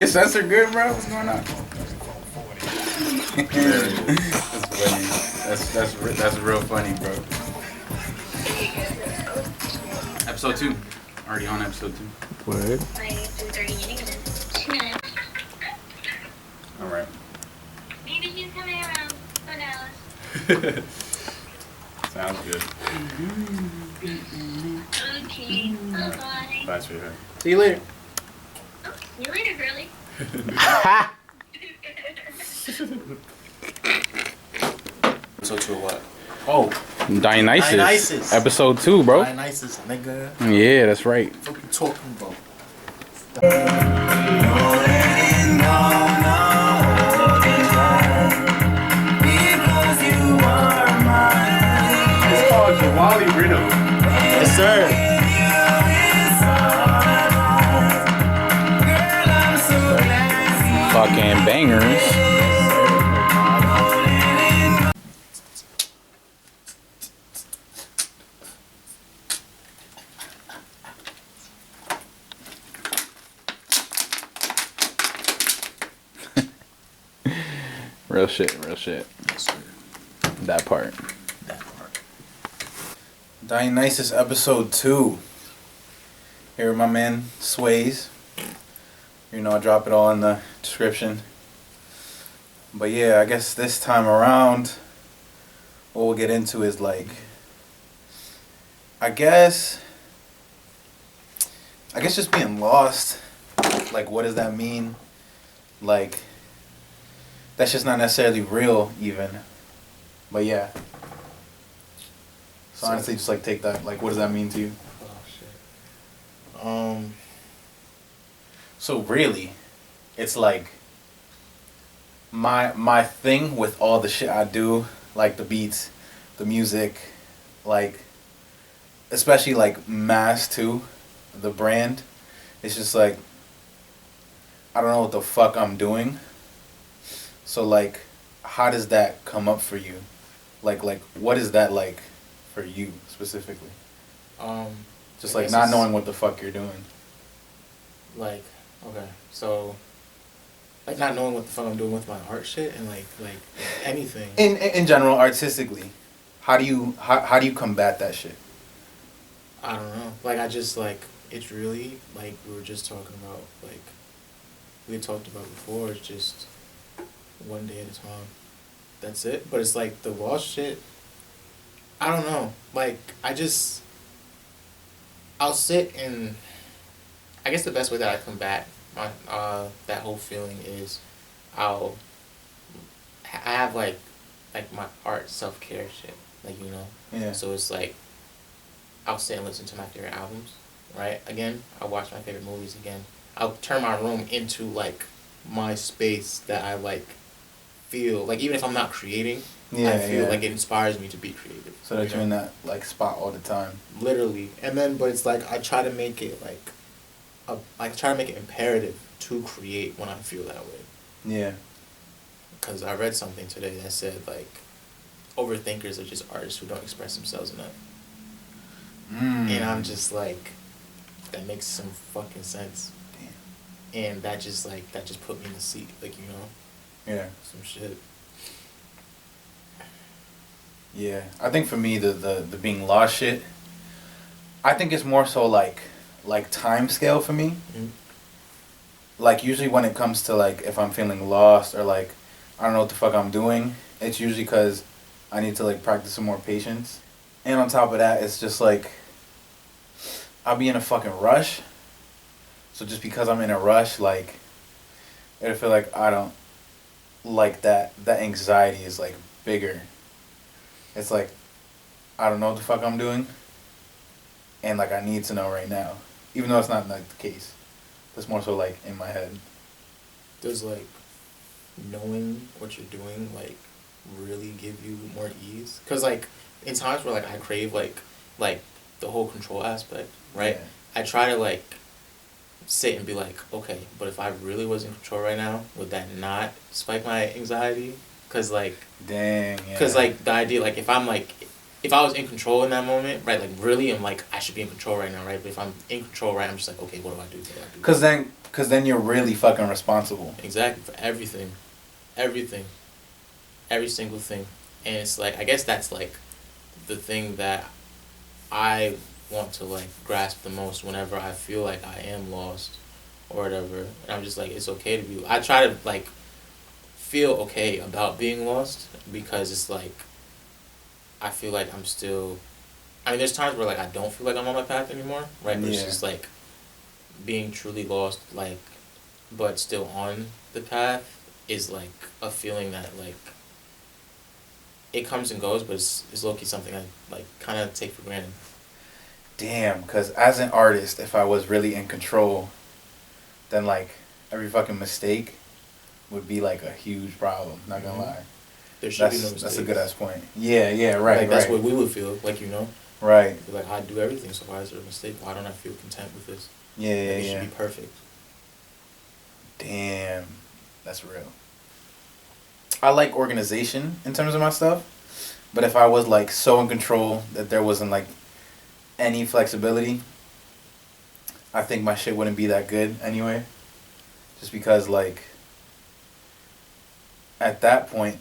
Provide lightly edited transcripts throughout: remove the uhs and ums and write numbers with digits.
Your sensor good, bro? What's going on? That's funny. That's real funny, bro. Episode 2. Already on episode 2. What? All right. Maybe she's coming around. Who knows? Sounds good. Okay. Bye-bye. Bye, sweetheart. See you later. Oh, you later, girly. Episode 2 of what? Oh, Dionysus. Dionysus. Episode 2, bro. Dionysus, nigga. Yeah, that's right. What you talking about? it's called Jawali Rhythm. Yes, sir. Fucking bangers. Real shit, real shit. Yes, sir. That part. That part. Dionysus episode 2. Here with my man Swaize. You know, I'll drop it all in the description. But yeah, I guess this time around, what we'll get into is like, I guess just being lost. Like, what does that mean? Like, that's just not necessarily real even. But yeah. So honestly, just like take that, like, what does that mean to you? Oh, shit. So really, it's like my thing with all the shit I do, like the beats, the music, like especially like Mass too, the brand. It's just like I don't know what the fuck I'm doing. So like, how does that come up for you? Like what is that like for you specifically? Just I like guess not it's knowing what the fuck you're doing. Like, okay, so like not knowing what the fuck I'm doing with my art shit and like anything. In general, artistically, how do you combat that shit? I don't know. Like I just like it's really like we were just talking about like we had talked about before. It's just one day at a time. That's it. But it's like the lost shit. I don't know. Like I'll sit and I guess the best way that I combat my that whole feeling is I have like my art self-care shit, like, you know. Yeah. So it's like I'll sit and listen to my favorite albums, right? Again, I'll watch my favorite movies again. I'll turn my room into like my space that I like feel like, even if I'm not creating, I feel like it inspires me to be creative. So that you're in that like spot all the time. Literally. And then but it's like I try to make it like I try to make it imperative to create when I feel that way. Yeah. Because I read something today that said like overthinkers are just artists who don't express themselves enough. And I'm just like, that makes some fucking sense. Damn. And that just put me in the seat, like, you know. Yeah. Some shit. Yeah. I think for me the being lost shit, I think it's more so like time scale for me. Mm-hmm. Like usually when it comes to like if I'm feeling lost or like I don't know what the fuck I'm doing, it's usually because I need to like practice some more patience. And on top of that, it's just like I'll be in a fucking rush. So just because I'm in a rush, like it'll feel like I don't like that anxiety is like bigger. It's like I don't know what the fuck I'm doing. And like I need to know right now. Even though it's not like the case. It's more so like in my head. Does like knowing what you're doing like really give you more ease? Because like in times where like I crave like the whole control aspect, right? Yeah. I try to like sit and be like, okay, but if I really was in control right now, would that not spike my anxiety? Because like, dang, yeah. Because like the idea, like if I'm like, if I was in control in that moment, right, like really I'm like, I should be in control right now, right? But if I'm in control, right, I'm just like, okay, what do I do? Because Because then you're really fucking responsible. Exactly, for everything. Everything. Every single thing. And it's like, I guess that's like the thing that I want to like grasp the most whenever I feel like I am lost or whatever. And I'm just like, it's okay to be. I try to like feel okay about being lost because it's like I feel like I'm still. I mean, there's times where like I don't feel like I'm on my path anymore, right? But it's just like being truly lost, like, but still on the path is like a feeling that like it comes and goes, but it's low key something I like kind of take for granted. Damn, because as an artist, if I was really in control, then like every fucking mistake would be like a huge problem. Not gonna lie. There should be no That's mistakes. a good ass point. Yeah, yeah, right, Like that's right. what we would feel, like, you know. Right. Like, I do everything, so why is there a mistake? Why don't I feel content with this? Yeah, yeah, Like, it yeah. should be perfect. Damn, that's real. I like organization in terms of my stuff, but if I was like so in control that there wasn't like any flexibility, I think my shit wouldn't be that good anyway. Just because like at that point,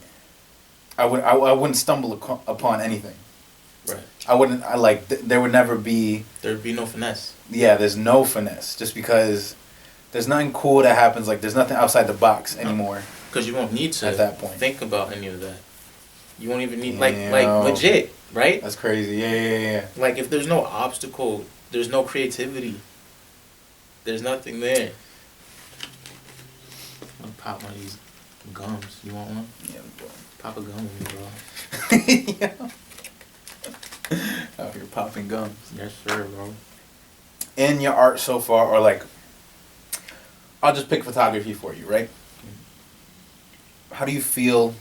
I wouldn't stumble upon anything. Right. I wouldn't. I like there would never be. There'd be no finesse. Yeah, there's no finesse. Just because there's nothing cool that happens. Like there's nothing outside the box anymore. Because you won't need to at that point think about any of that. You won't even need Damn. like legit, right? That's crazy. Yeah, yeah, yeah. Like if there's no obstacle, there's no creativity. There's nothing there. I'll pop one of these gums. You want one? Yeah, Pop a gum with me, bro. yeah. Out here popping gums. Yes, sir, bro. In your art so far, or like, I'll just pick photography for you, right? How do you feel?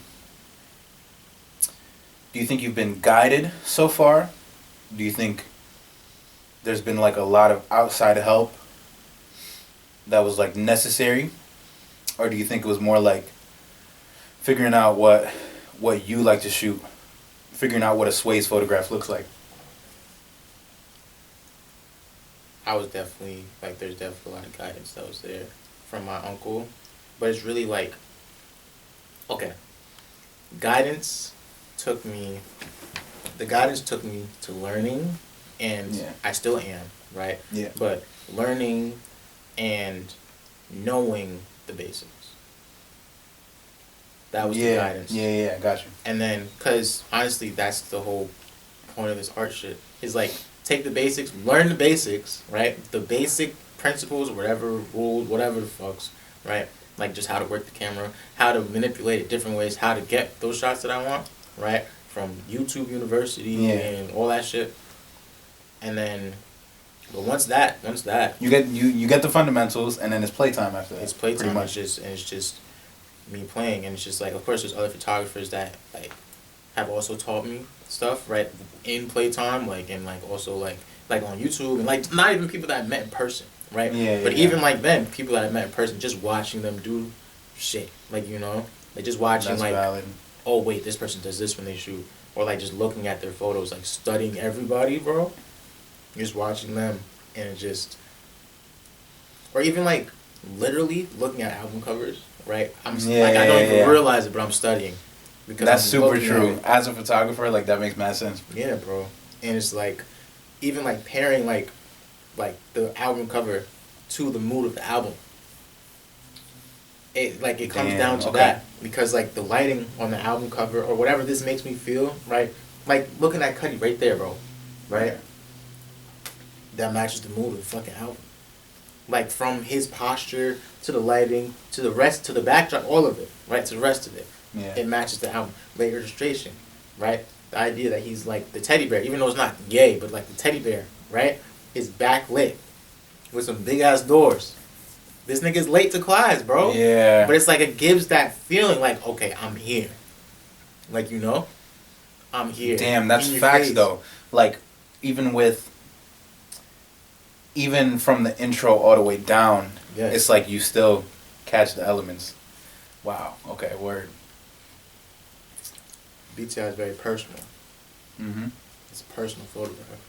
Do you think you've been guided so far? Do you think there's been like a lot of outside help that was like necessary? Or do you think it was more like figuring out what you like to shoot? Figuring out what a Swaize photograph looks like? I was definitely, like, there's definitely a lot of guidance that was there from my uncle. But it's really like, okay, the guidance took me to learning, and Yeah. I still am, right? Yeah. But learning and knowing the basics. That was the guidance. Yeah, I got you. And then, because honestly, that's the whole point of this art shit. Is like, take the basics, learn the basics, right? The basic principles, whatever rules, whatever the fucks, right? Like just how to work the camera, how to manipulate it different ways, how to get those shots that I want, right? From YouTube University and all that shit. And then, but once that you get the fundamentals, and then it's playtime after that. it's playtime. Pretty much. It's just me playing, and it's just like, of course, there's other photographers that like have also taught me stuff, right, in playtime, like, and like also like on YouTube, and like not even people that I met in person, right? But even like then, people that I met in person, just watching them do shit, like, you know, like just watching. That's like valid. Oh wait, this person does this when they shoot, or like just looking at their photos, like studying everybody, bro. Just watching them, and it just, or even like literally looking at album covers, right? I don't even realize it, but I'm studying. Because that's super true. As a photographer, like that makes mad sense. Yeah, bro. And it's like, even like pairing like the album cover to the mood of the album. It comes down to that, because like the lighting on the album cover or whatever this makes me feel, right? Like looking at Cudi right there, bro, right? That matches the mood of the fucking album. Like from his posture to the lighting to the rest to the backdrop, all of it, right? To the rest of it. Yeah. It matches the album. The illustration, right? The idea that he's like the teddy bear, even though it's not gay, but like the teddy bear, right? Is backlit with some big ass doors. This nigga's late to class, bro. Yeah. But it's like it gives that feeling like, okay, I'm here. Like, you know? I'm here. Damn, that's facts though. Like, even from the intro all the way down, it's like you still catch the elements. Wow. Okay, word. BTI is very personal. Mm-hmm. It's a personal photograph.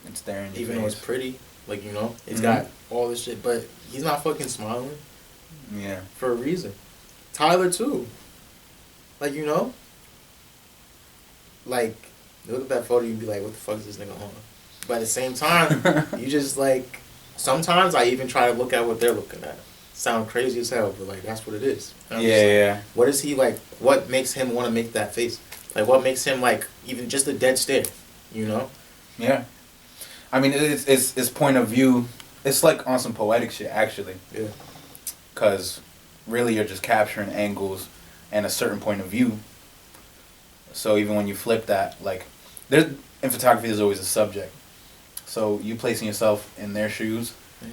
It's there in your Even face. though it's pretty, Like, you know, it's Mhm. got all this shit, but he's not fucking smiling Yeah. for a reason. Tyler too. Like, you know, like you look at that photo, you'd be like, what the fuck is this nigga on? But at the same time, you just like sometimes I even try to look at what they're looking at. Sound crazy as hell, but like that's what it is. And I'm Yeah, just like, yeah. What is he like? What makes him want to make that face? Like, what makes him like even just a dead stare? You know? Yeah. I mean, it's point of view. It's like on some poetic shit, actually. Yeah. Because really you're just capturing angles and a certain point of view. So even when you flip that, like, there's in photography, there's always a subject. So you placing yourself in their shoes, Yeah.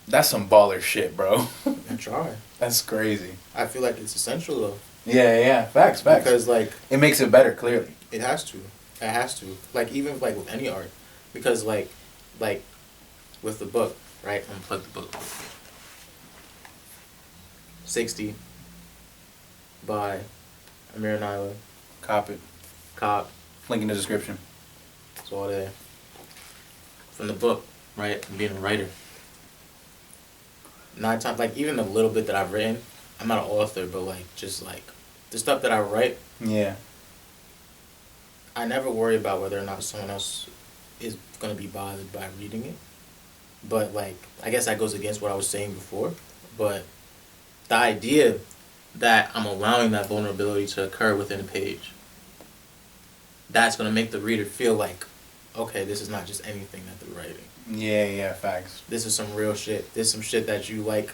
that's some baller shit, bro. I try. That's crazy. I feel like it's essential though. Yeah, yeah, facts. Because like It makes it better, clearly. it has to. It has to. Like even like with any art. Because like with the book, right? Unplug the book. 60 by Amir Nyla. Cop it. Cop. Link in the description. It's all there. From the book, right? And being a writer. 9 times, like even the little bit that I've written, I'm not an author, but like just like the stuff that I write, Yeah. I never worry about whether or not someone else is gonna be bothered by reading it. But like, I guess that goes against what I was saying before. But the idea that I'm allowing that vulnerability to occur within a page, that's gonna make the reader feel like, okay, this is not just anything that they're writing. Yeah, yeah, facts. This is some real shit. This is some shit that you like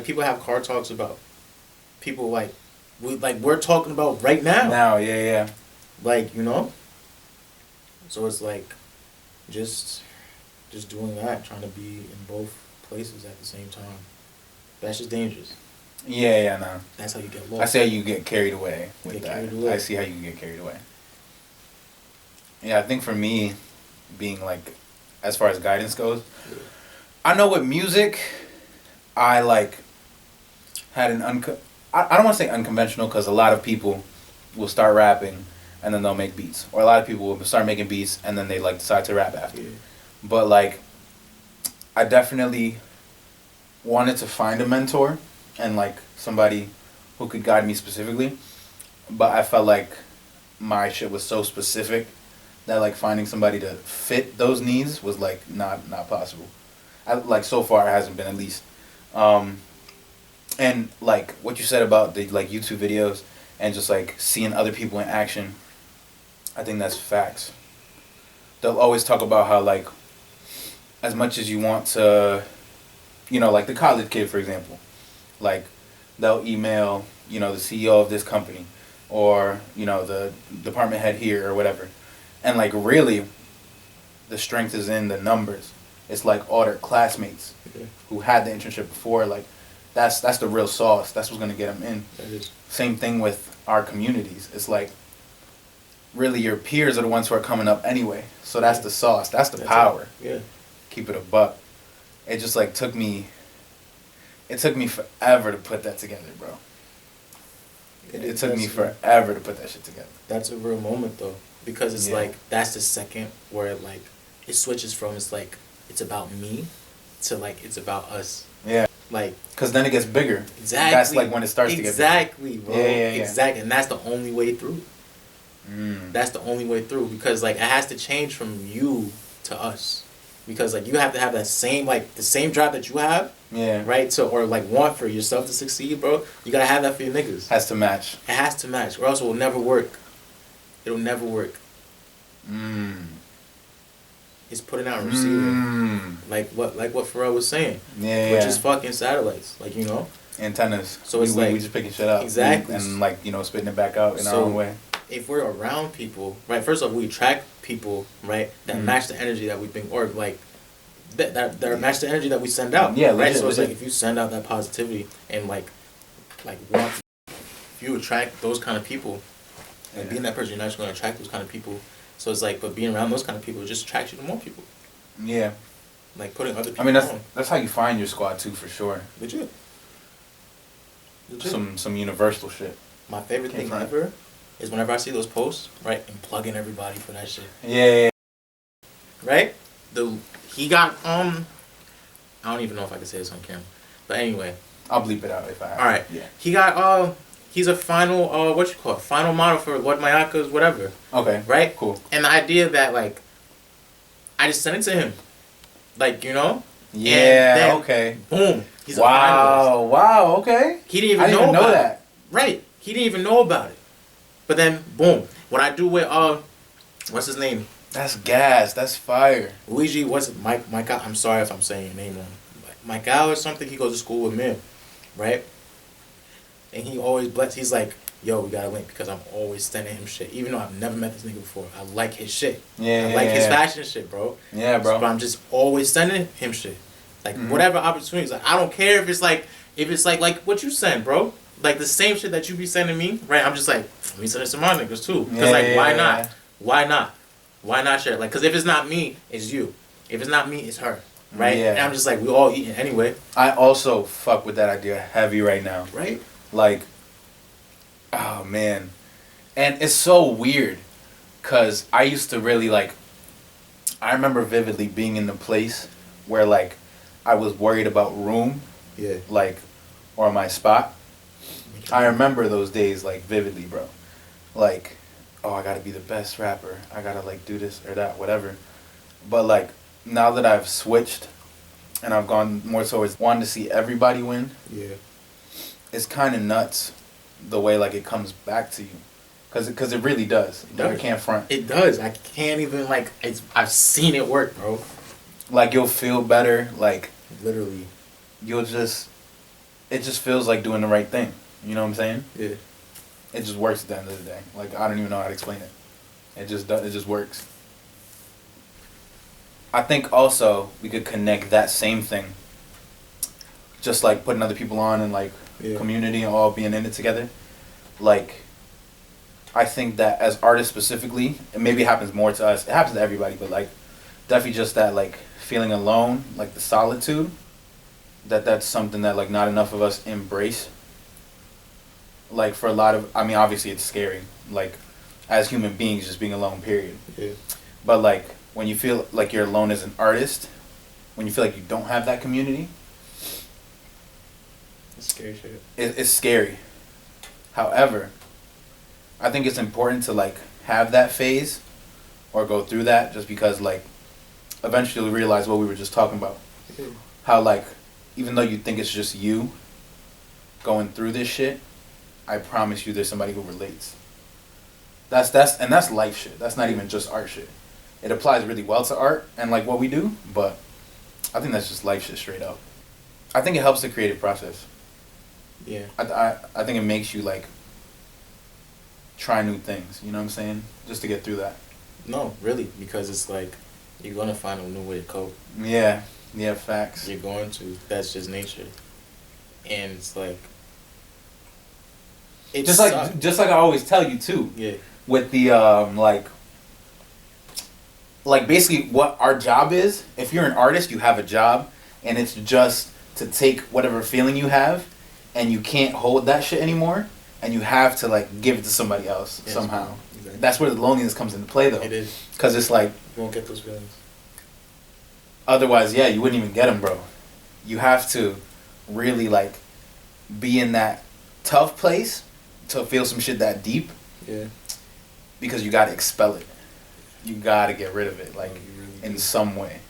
people have car talks about. People we're talking about right now. Now, yeah, yeah. Like, you know? So it's like just doing that, trying to be in both places at the same time. That's just dangerous. Yeah, yeah, no. That's how you get I lost. see how you get carried away with Get that. carried away. I see how you can get carried away. Yeah, I think for me, being like, as far as guidance goes, I know with music, I like had an I don't want to say unconventional because a lot of people will start rapping and then they'll make beats, or a lot of people will start making beats and then they like decide to rap after. Yeah. But like, I definitely wanted to find a mentor and like somebody who could guide me specifically, but I felt like my shit was so specific that like finding somebody to fit those needs was like not possible. Like so far it hasn't been, at least. And like what you said about the like YouTube videos and just like seeing other people in action, I think that's facts. They'll always talk about how like as much as you want to, you know, like the college kid, for example, like they'll email, you know, the CEO of this company or, you know, the department head here or whatever. And like really the strength is in the numbers. It's like all their classmates who had the internship before, like that's the real sauce. That's what's gonna get them in. That is. Same thing with our communities. It's like really your peers are the ones who are coming up anyway. So that's the sauce. That's the power. Yeah. Keep it a buck. It just like took me forever to put that together, bro. It took me forever to put that shit together. That's a real moment though, because it's Yeah. like that's the second where like it switches from it's about me to like it's about us. Yeah. Like, because then it gets bigger. Exactly. That's like when it starts to get bigger. Exactly, bro. Yeah. Exactly, and that's the only way through. Mm. That's the only way through, because like it has to change from you to us, because like you have to have that same like the same drive that you have. Yeah. Right. So or like want for yourself to succeed, bro. You gotta have that for your niggas. Has to match. It has to match, or else it will never work. It'll never work. It's putting out and receiving. Like what Pharrell was saying. Yeah. Which is fucking satellites. Like, you know? Antennas. So it's we just picking shit up. Exactly. And like, you know, spitting it back out in our own way. If we're around people, right, first off we attract people, right, that match the energy that we bring, or like that match the energy that we send out. Yeah, right. legit, So it's legit. like if you send out that positivity and like want, if you attract those kind of people, and being that person, you're not just gonna attract those kind of people. So it's like, but being around those kind of people just attracts you to more people. Yeah. Like putting other people. I mean, on. that's how you find your squad too, for sure. Legit. Some universal shit. My favorite thing ever is whenever I see those posts, right, and plugging everybody for that shit. Yeah. Right? he got I don't even know if I can say this on camera, but anyway. I'll bleep it out if I have. All right. Yeah. He got he's a final what you call it? Final model for what Mayaka's whatever. Okay. Right. Cool. And the idea that like, I just sent it to him, like Yeah. and then, Okay. Boom. He's a Wow. finalist. Wow. Okay. He didn't even I didn't even know about that. it. Right. He didn't even know about it. But then boom. What I do with what's his name? That's gas. That's fire. Luigi, what's it? Mike, I'm sorry if I'm saying your name wrong. Michael or something, he goes to school with me, right? And he always he's like, yo, we gotta link because I'm always sending him shit. Even though I've never met this nigga before. I like his shit. Yeah. I like his fashion shit, bro. Yeah, bro. But I'm just always sending him shit. Like whatever opportunities. Like I don't care if it's like what you send, bro. Like the same shit that you be sending me, right? I'm just like, let me send it to my niggas too. Because why not? Why not? Why not share? Like, because if it's not me, it's you. If it's not me, it's her. Right? Yeah. And I'm just like, we all eating anyway. I also fuck with that idea heavy right now. Right? Like, oh man. And it's so weird because I used to really like, I remember vividly being in the place where like I was worried about room, Yeah. like, or my spot. I remember those days like vividly, bro. Like, oh, I gotta be the best rapper. I gotta like do this or that, whatever. But like, now that I've switched and I've gone more towards wanting to see everybody win, Yeah. it's kind of nuts the way like it comes back to you. Cause it really does. Like, I can't front. It does. I can't even like. I've seen it work, bro. Like you'll feel better. Like Literally. you'll just. It just feels like doing the right thing. You know what I'm saying? Yeah. It just works at the end of the day. Like I don't even know how to explain it. It just works. I think also we could connect that same thing. Just like putting other people on and like community and all being in it together. Like, I think that as artists specifically, and maybe it happens more to us. It happens to everybody, but like definitely just that like feeling alone, like the solitude. That's something that like not enough of us embrace. Like for a lot of, I mean, obviously it's scary. Like as human beings, just being alone, period. Yeah. But like when you feel like you're alone as an artist, when you feel like you don't have that community, It's scary shit. it's scary. However, I think it's important to like have that phase or go through that just because like eventually you'll realize what we were just talking about. Yeah. How like even though you think it's just you going through this shit, I promise you there's somebody who relates. That's life shit. That's not even just art shit. It applies really well to art and like what we do, but I think that's just life shit straight up. I think it helps the creative process. Yeah. I think it makes you like try new things, you know what I'm saying? Just to get through that. No, really, because it's like you're gonna find a new way to cope. Yeah, facts. You're going to. That's just nature. And it's like. It Just sucks. like I always tell you too. Yeah. With the like basically what our job is. If you're an artist, you have a job, and it's just to take whatever feeling you have, and you can't hold that shit anymore, and you have to like give it to somebody else somehow. Exactly. That's where the loneliness comes into play, though. It is. Because it's like You won't get those feelings. otherwise, yeah, you wouldn't even get them, bro. You have to really like be in that tough place to feel some shit that deep. Yeah. Because you gotta expel it. You gotta get rid of it, like You really in do. some way.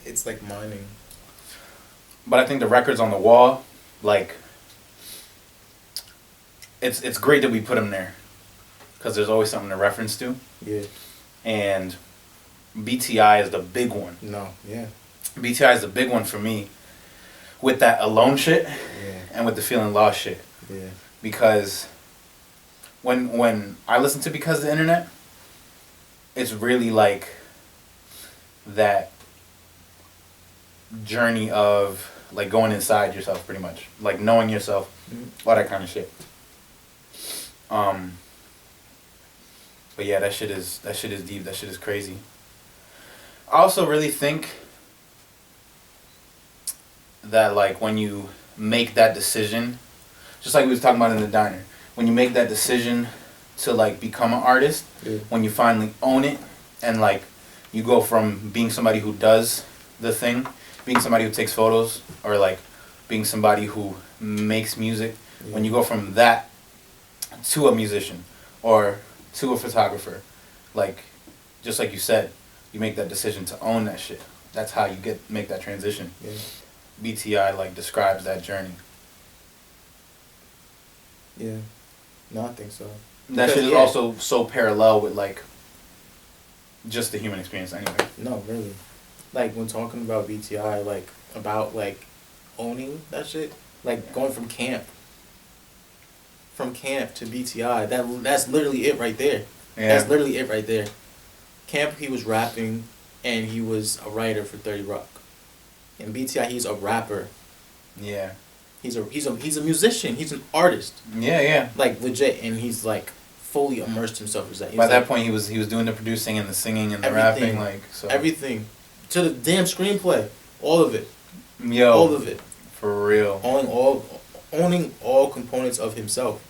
It's like mining. But I think the records on the wall, like, it's great that we put them there, because there's always something to reference to. Yeah. And BTI is the big one. No. Yeah. BTI is the big one for me, with that alone shit, Yeah. and with the feeling lost shit. Yeah. Because when I listen to Because of the Internet, it's really like that journey of like going inside yourself, pretty much, like knowing yourself, all that kind of shit. But yeah, that shit is deep. That shit is crazy. I also really think that like when you make that decision, just like we was talking about in the diner, when you make that decision to like become an artist, Yeah. when you finally own it and like you go from being somebody who does the thing, being somebody who takes photos, or like being somebody who makes music. Yeah. When you go from that to a musician or to a photographer, like just like you said, you make that decision to own that shit. That's how you make that transition. Yeah. BTI like describes that journey. Yeah. No, I think so. That Because, shit is yeah. also so parallel with like just the human experience anyway. No, really. Like when talking about BTI, like about like owning that shit, like going from camp to BTI, that's literally it right there. Yeah. That's literally it right there. Camp, he was rapping, and he was a writer for 30 Rock. In BTI, he's a rapper. Yeah. He's a musician. He's an artist. Yeah, yeah. Like legit, and he's like fully immersed himself as that. He's By that like, point, he was doing the producing and the singing and the everything, rapping, like so. everything, to the damn screenplay, all of it, Yo, all of it, for real. owning all components of himself,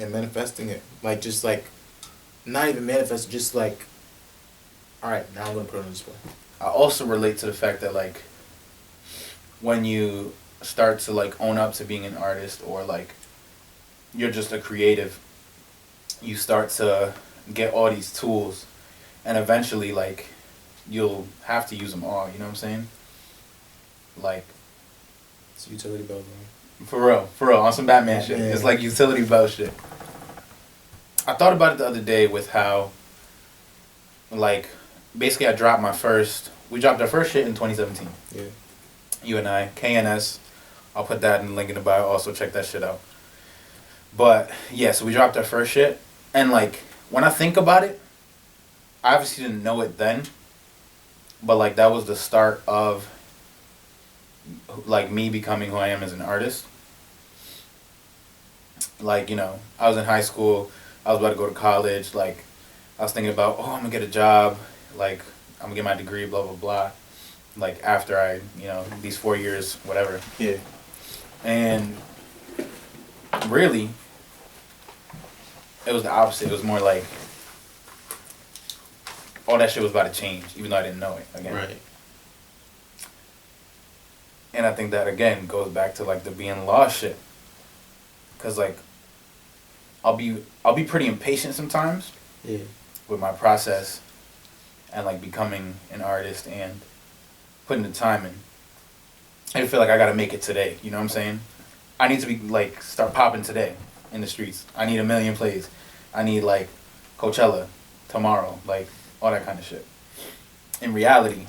and manifesting it, like just like, not even manifest, just like, all right, now I'm gonna put it on display. I also relate to the fact that like when you start to like own up to being an artist or like you're just a creative, you start to get all these tools and eventually like you'll have to use them all, you know what I'm saying? Like It's a utility belt, man. for real, on some Batman shit. Yeah. It's like utility belt shit. I thought about it the other day with how like basically we dropped our first shit in 2017. Yeah. You and I, KNS. I'll put that in the link in the bio. Also check that shit out. But yeah, so we dropped our first shit, and like when I think about it, I obviously didn't know it then, but like that was the start of like me becoming who I am as an artist. Like, you know, I was in high school, I was about to go to college, like I was thinking about, oh, I'm gonna get a job, like I'm gonna get my degree, blah blah blah. Like after I, you know, these 4 years, whatever. Yeah. And really, it was the opposite. It was more like all that shit was about to change, even though I didn't know it again. Right. And I think that again goes back to like the being lost shit. Cause like I'll be pretty impatient sometimes. Yeah. With my process and like becoming an artist and putting the time in. I feel like I gotta make it today, you know what I'm saying? I need to be like start popping today in the streets. I need 1 million plays. I need like Coachella tomorrow, like all that kind of shit. In reality,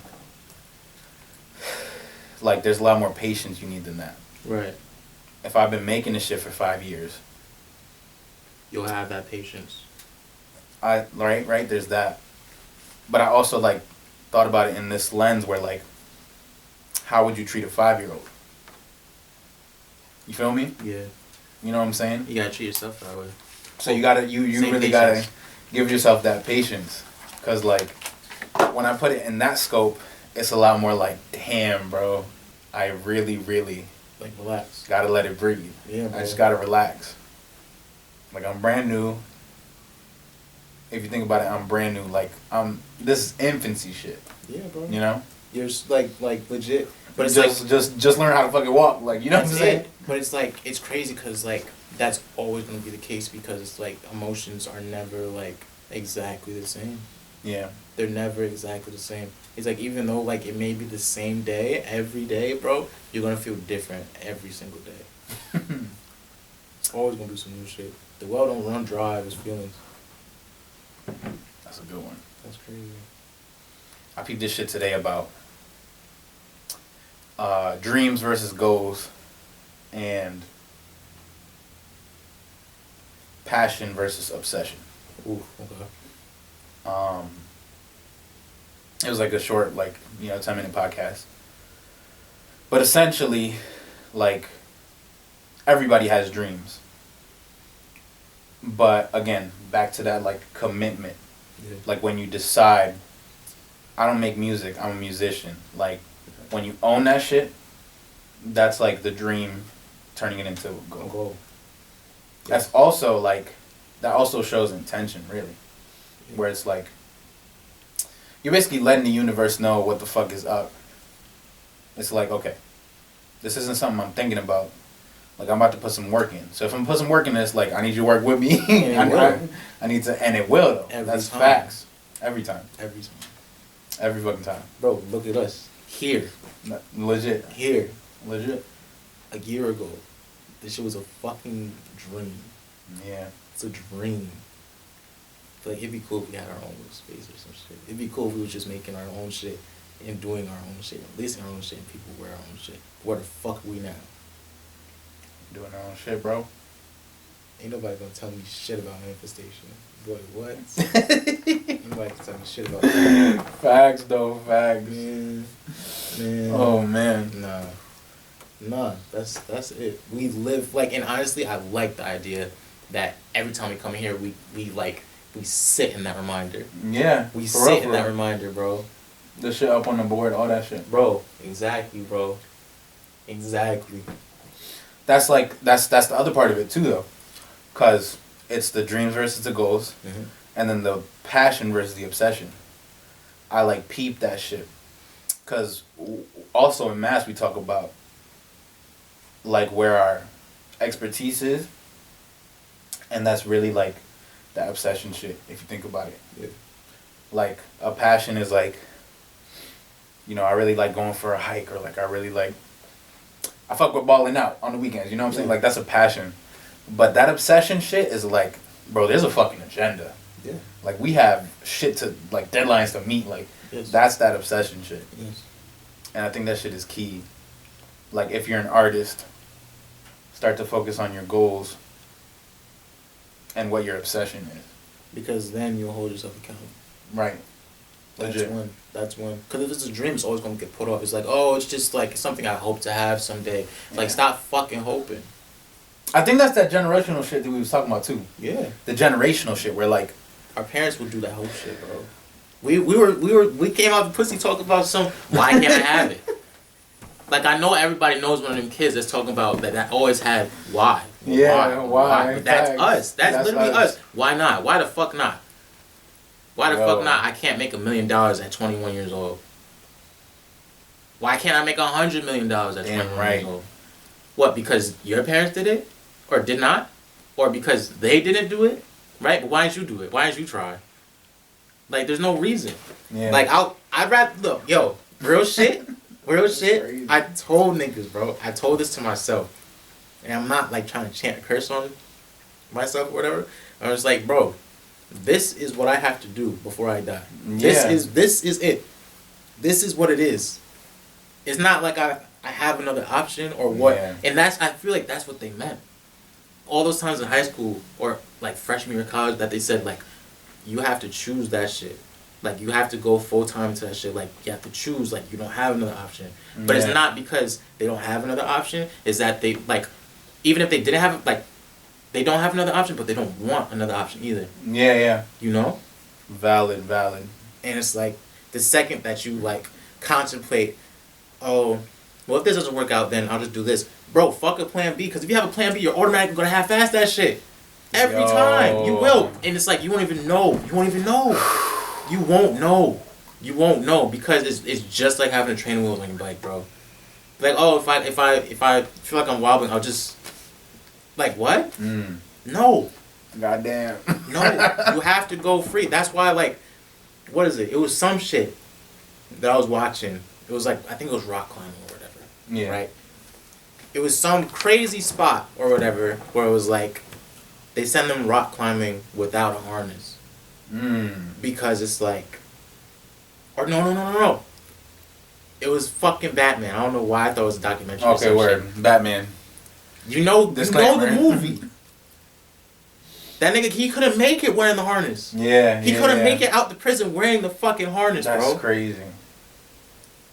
like there's a lot more patience you need than that. Right. If I've been making this shit for 5 years, You'll have that patience. right, there's that. But I also like thought about it in this lens where like, how would you treat a 5-year-old? You feel me? Yeah. You know what I'm saying? You gotta treat yourself that way. So you gotta, you Same really patience. gotta give yourself that patience. Cause like, when I put it in that scope, it's a lot more like, damn, bro, I really, really Like, relax. gotta let it breathe. Yeah, bro. I just gotta relax. Like I'm brand new. If you think about it, I'm brand new. Like this is infancy shit. Yeah, bro. You know? You're like legit. But it's just, like just learn how to fucking walk. Like, you know what I'm that's saying? it. But it's like it's crazy because like that's always gonna be the case because it's like emotions are never like exactly the same. Yeah. They're never exactly the same. It's like even though like it may be the same day every day, bro, you're gonna feel different every single day. It's always gonna be some new shit. The well don't run dry of his feelings. That's a good one. That's crazy. I peeped this shit today about dreams versus goals and passion versus obsession. Ooh, okay. It was like a short, like, 10-minute podcast. But essentially, like, everybody has dreams. But again, back to that, like, commitment. Yeah. Like, when you decide, I don't make music, I'm a musician. Like, when you own that shit, that's, like, the dream turning it into a goal. Goal. That's also, like, that also shows intention, really. Yeah. Where it's like, you're basically letting the universe know what the fuck is up. It's like, okay, this isn't something I'm thinking about. Like, I'm about to put some work in. So if I'm put some work in this, like, I need you to work with me. I need to, and it will though. That's time. Facts. Every time. Every time. Every fucking time. Bro, look at us. Here. Legit. Here. Legit. A year ago. This shit was a fucking dream. Yeah. It's a dream. I feel like it'd be cool if we had our own little space or some shit. It'd be cool if we were just making our own shit and doing our own shit, releasing our own shit, and people wear our own shit. Where the fuck are we now? Doing our own shit, bro. Ain't nobody gonna tell me shit about manifestation. Boy, what? Ain't nobody can tell me shit about that. Facts, though. Facts. Man. Oh, man. Nah, that's it. We live, like, and honestly, I like the idea that every time we come in here, we sit in that reminder. Yeah. We sit in that reminder, bro. The shit up on the board, all that shit. Bro, exactly, bro. Exactly. That's like, that's the other part of it, too, though. Because it's the dreams versus the goals. Mm-hmm. And then the passion versus the obsession. I, like, peep that shit. Because also in maths, we talk about, like, where our expertise is. And that's really, like, that obsession shit, if you think about it. Yeah. Like, a passion is, like, you know, I really like going for a hike, or, like, I really like, I fuck with balling out on the weekends, you know what I'm saying? Like, that's a passion. But that obsession shit is, like, bro, there's a fucking agenda. Yeah. Like, we have shit to, like, deadlines to meet, like, Yes. That's that obsession shit. Yes. And I think that shit is key. Like, if you're an artist, start to focus on your goals and what your obsession is. Because then you'll hold yourself accountable. Right. Legit. That's one. Because if it's a dream, it's always going to get put off. It's like, oh, it's just like something I hope to have someday. Like, stop fucking hoping. I think that's that generational shit that we was talking about, too. Yeah. The generational shit where, like, our parents would do that hope shit, bro. We came out of pussy talking about some, why can't I have it? Like, I know everybody knows one of them kids that's talking about that always had why. Yeah, why? But that's us. That's literally us. Why not? Why the fuck not? Why the fuck not? I can't make $1 million at 21 years old. Why can't I make $100 million at 21 years old? What, because your parents did it? Or did not? Or because they didn't do it? Right? But why didn't you do it? Why didn't you try? Like, there's no reason. Yeah. Like, I'd rather, look, yo, real shit. Real shit. Crazy. I told niggas, bro. I told this to myself. And I'm not, like, trying to chant a curse on myself or whatever. I was like, bro, this is what I have to do before I die. Yeah. This is it. This is what it is. It's not like I have another option or what. Yeah. And I feel like that's what they meant. All those times in high school or, like, freshman year of college that they said, like, you have to choose that shit. Like, you have to go full-time to that shit. Like, you have to choose. Like, you don't have another option. But it's not because they don't have another option. It's that they, like, even if they didn't have, like, they don't have another option, but they don't want another option either. Yeah. You know? Valid. And it's like, the second that you, like, contemplate, oh, well, if this doesn't work out, then I'll just do this. Bro, fuck a plan B. Because if you have a plan B, you're automatically going to half-ass that shit. Every time. You will. And it's like, you won't even know. You won't know because it's just like having a training wheels on your bike, bro. Like, oh, if I feel like I'm wobbling, I'll just, like, what? No. Goddamn. No. You have to go free. That's why, like, what is it? It was some shit that I was watching. It was like, I think it was rock climbing or whatever. Yeah. Right? It was some crazy spot or whatever where it was like, they send them rock climbing without a harness. Because it's like... Or no. It was fucking Batman. I don't know why I thought it was a documentary. Okay, word. Shit. Batman. You know the movie. That nigga, he couldn't make it wearing the harness. Yeah, He couldn't make it out the prison wearing the fucking harness, bro. That's crazy.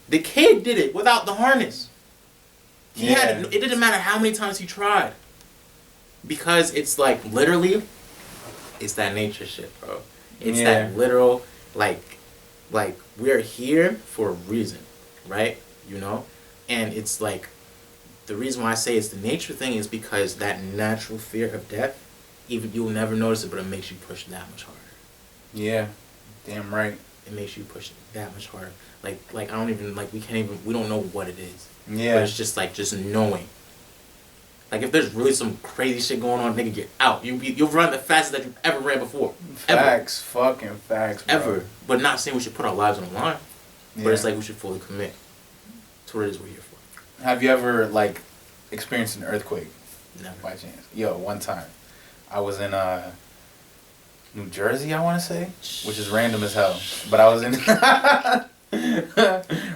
The kid did it without the harness. It didn't matter how many times he tried. Because it's like, literally, it's that nature shit, bro. It's that literal, like, we're here for a reason, right? You know? And it's like, the reason why I say it's the nature thing is because that natural fear of death, even you'll never notice it, but it makes you push that much harder. Yeah. Damn right. it makes you push that much harder. Like I don't even like we don't know what it is. Yeah. But it's just like just knowing. Like if there's really some crazy shit going on, nigga, get out. You'll run the fastest that you've ever ran before. Facts, fucking facts, bro. Ever. But not saying we should put our lives on the line. Yeah. But it's like we should fully commit to what it is we're here for. Have you ever like experienced an earthquake? Never. By chance? Yo, one time, I was in New Jersey, I want to say, which is random as hell. But I was in.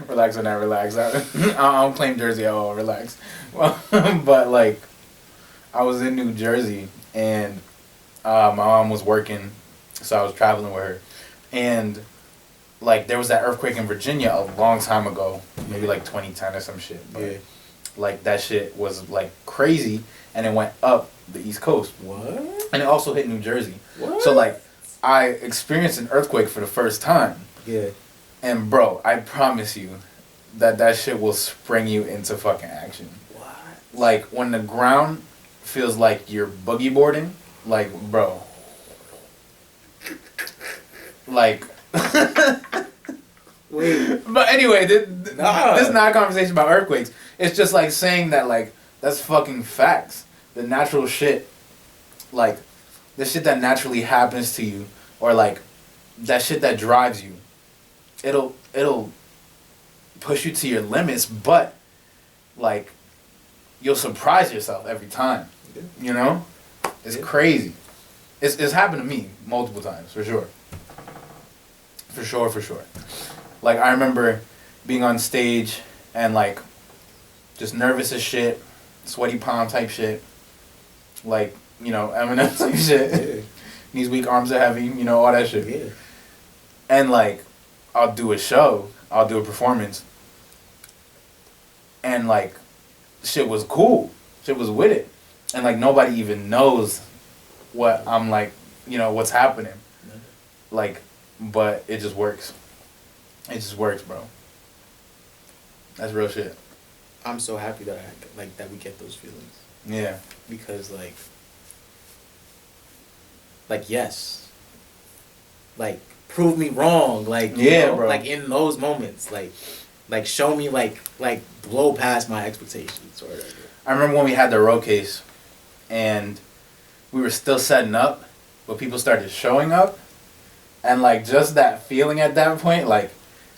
Relax on that. Relax. I don't claim Jersey at all. Relax. Well, but like, I was in New Jersey and my mom was working, so I was traveling with her, and like there was that earthquake in Virginia a long time ago, maybe like 2010 or some shit. But, yeah. Like that shit was like crazy, and it went up the East Coast. What? And it also hit New Jersey. What? So like, I experienced an earthquake for the first time. Yeah. And bro, I promise you, that shit will spring you into fucking action. What? Like when the ground feels like you're boogie boarding, like bro. Like. Wait. But anyway, this is not a conversation about earthquakes. It's just like saying that like that's fucking facts. The natural shit, like the shit that naturally happens to you, or like that shit that drives you. It'll push you to your limits, but like you'll surprise yourself every time. Yeah. You know, it's crazy. It's happened to me multiple times for sure. For sure. Like I remember being on stage and like just nervous as shit, sweaty palm type shit, like you know Eminem type shit. Yeah. Knees weak, arms are heavy, you know all that shit. Yeah. And like I'll do a show, I'll do a performance, and like shit was cool, shit was with it, and like nobody even knows what I'm like, you know what's happening, like, but it just works. It just works, bro. That's real shit. I'm so happy that that we get those feelings. Yeah. Because like yes. Like prove me wrong. Like you know, bro. like in those moments, like show me like blow past my expectations or whatever. I remember when we had the road case, and we were still setting up, but people started showing up, and like just that feeling at that point, like,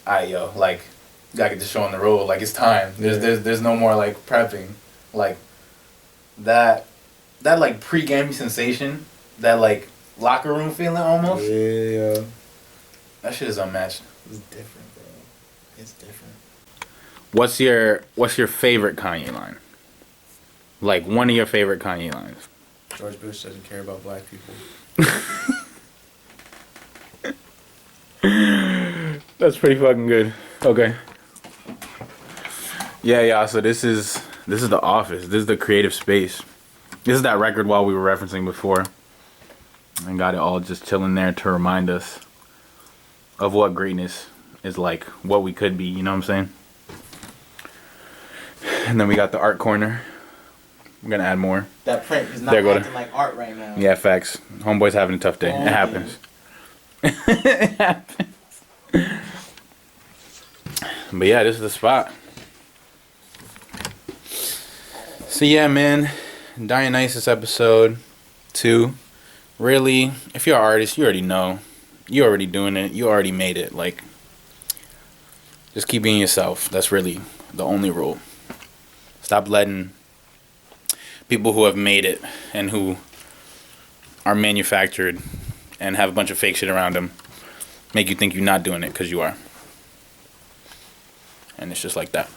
alright, yo, like, gotta get the show on the road, like it's time. There's no more like prepping, like that like pre-game sensation, that like locker room feeling almost. Yeah. That shit is unmatched. It's different, bro. It's different. What's your favorite Kanye line? Like one of your favorite Kanye lines. George Bush doesn't care about black people. That's pretty fucking good. Okay. Yeah. So this is the office. This is the creative space. This is that record while we were referencing before. And got it all just chilling there to remind us of what greatness is like, what we could be. You know what I'm saying? And then we got the art corner. We're gonna add more. That print is not There, go acting like art right now. Yeah, facts. Homeboy's having a tough day. It happens. It happens. But yeah, this is the spot. So yeah, man, Dionysus episode 2. Really, if you're an artist, you already know. You're already doing it. You already made it. Like, just keep being yourself. That's really the only rule. Stop letting people who have made it and who are manufactured and have a bunch of fake shit around them make you think you're not doing it, because you are. And it's just like that.